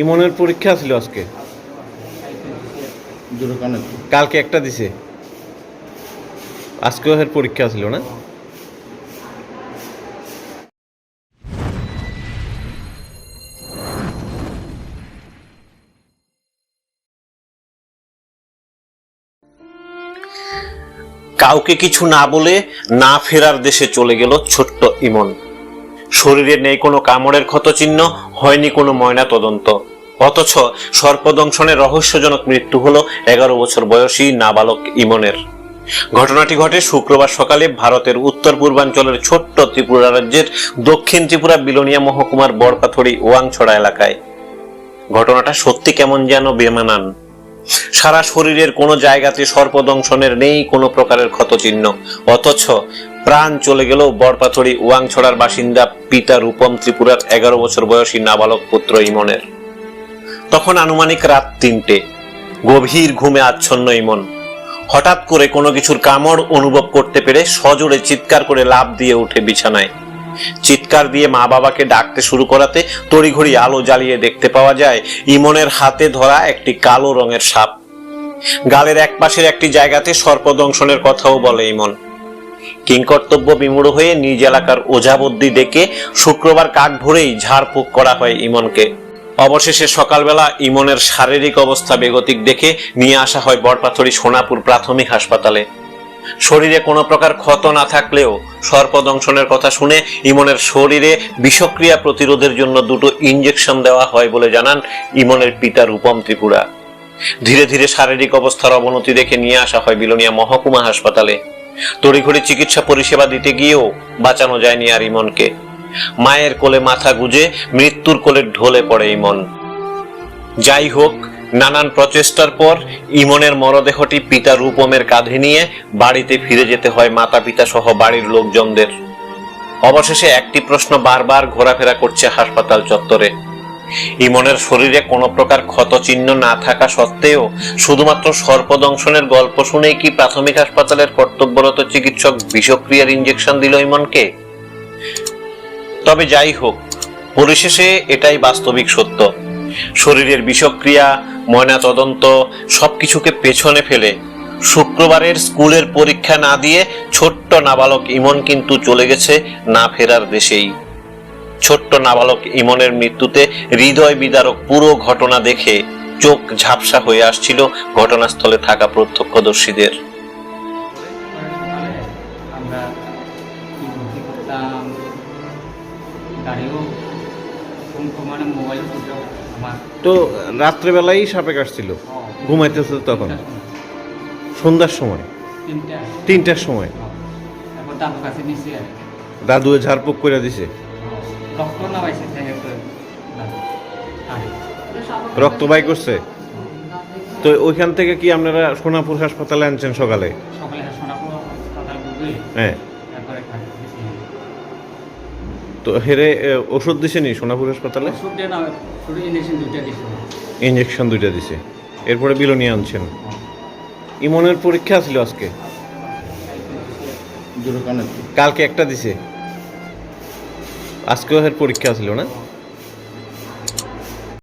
ইমনের পরীক্ষা ছিল আজকে, কালকে একটা দিছে, আজকেও এর পরীক্ষা ছিল না? কাউকে কিছু না বলে না ফেরার দেশে চলে গেল ছোট্ট ইমন। শরীরে নেই কোনো কামড়ের ক্ষতচিহ্ন, হয়নি কোনো ময়না তদন্ত, অথচ সর্পদংশনের রহস্যজনক মৃত্যু হলো 11 বছর বয়সী নাবালক ইমনের। ঘটনাটি ঘটে শুক্রবার সকালে ভারতের উত্তর পূর্বাঞ্চলের ছোট্ট ত্রিপুরা রাজ্যের দক্ষিণ ত্রিপুরা বিলোনিয়া মহকুমার বড়পাথড়ি ওয়াংছড়া এলাকায়। ঘটনাটা সত্যি কেমন যেন বেমানান। সারা শরীরের কোনো জায়গাতে সর্পদংশনের নেই কোনো প্রকারের ক্ষতচিহ্ন, অথচ প্রাণ চলে গেল বড়পাথড়ি ওয়াংছড়ার বাসিন্দা পিতা রূপম ত্রিপুরার 11 বছর বয়সী নাবালক পুত্র ইমনের। তখন আনুমানিক রাত 3টে, গভীর ঘুমে আচ্ছন্ন ইমন হঠাৎ করে কোনো কিছুর কামড় অনুভব করতে পেরে সজোরে চিৎকার করে লাফ দিয়ে উঠে বিছানায়। চিৎকার দিয়ে মা বাবাকে ডাকতে শুরু করাতে তড়িঘড়ি আলো জ্বালিয়ে দেখতে পাওয়া যায় ইমনের হাতে ধরা একটি কালো রঙের সাপ। গালের এক পাশের একটি জায়গাতে সর্পদংশনের কথাও বলে ইমন। কিংকর্তব্য বিমূঢ় হয়ে নিজ এলাকার ওঝাবদ্যি ডেকে শুক্রবার কাক ভোরেই ঝাড়ফুঁক করা হয় ইমনকে। অবশেষে সকালবেলা ইমনের শারীরিক অবস্থা বেগতিক দেখে নিয়ে আসা হয় বড়পাথড়ি সোনাপুর প্রাথমিক হাসপাতালে। শরীরে কোনো প্রকার ক্ষত না থাকলেও সর্পদংশনের কথা শুনে ইমনের শরীরে বিষক্রিয়া প্রতিরোধের জন্য 2টো ইনজেকশন দেওয়া হয় বলে জানান ইমনের পিতা রূপম ত্রিপুরা। ধীরে ধীরে শারীরিক অবস্থার অবনতি দেখে নিয়ে আসা হয় বিলোনিয়া মহকুমা হাসপাতালে। তড়িঘড়ি চিকিৎসা পরিষেবা দিতে গিয়েও বাঁচানো যায়নি আর ইমনকে। মায়ের কোলে মাথা গুজে মৃত্যুর কোলে ঢলে পড়ে ইমন। যাই হোক, নানান প্রচেষ্টার পর ইমনের মরদেহটি পিতা রূপমের কাঁধে নিয়ে বাড়িতে ফিরে যেতে হয় মাতা পিতা সহ বাড়ির লোকজনদের। অবশেষে একটি প্রশ্ন বারবার ঘোরাফেরা করছে হাসপাতাল চত্বরে। ইমনের শরীরে কোনো প্রকার ক্ষতচিহ্ন না থাকা সত্ত্বেও শুধুমাত্র সর্পদংশনের গল্প শুনেই কি প্রাথমিক হাসপাতালের কর্তব্যরত চিকিৎসক বিষক্রিয়ার ইনজেকশন দিল ইমনকে? তবে যাই হোক, পরিশেষে এটাই বাস্তবিক সত্য। শরীরের বিষক্রিয়া, ময়না তদন্ত সবকিছুকে পেছনে ফেলে শুক্রবারের স্কুলের পরীক্ষা না দিয়ে ছোট্ট নাবালক ইমন কিন্তু চলে গেছে না ফেরার দেশেই। ছোট্ট নাবালক ইমনের মৃত্যুতে হৃদয় বিদারক পুরো ঘটনা দেখে চোখ ঝাপসা হয়ে আসছিল ঘটনাস্থলে থাকা প্রত্যক্ষদর্শীদের। তো রাত্রেবেলাই সাপে কাটছিল, ঘুমাইতেছে তখন সন্ধ্যার সময়, 3টার সময় দাদু ঝাড়ফুঁক করে দিছে, রক্ত বাই করছে। তো ওইখান থেকে কি আপনারা সোনাপুর হাসপাতালে আনছেন সকালে? হ্যাঁ, তো হেরে ওষুধ দিছে নি সোনাপুর হাসপাতালে? ইঞ্জেকশন 2টা দিছে, এরপরে বিলোনিয়া আনছেন। ইমনের পরীক্ষা ছিল আজকে, কালকে একটা দিছে, আজকেও এর পরীক্ষা ছিল না?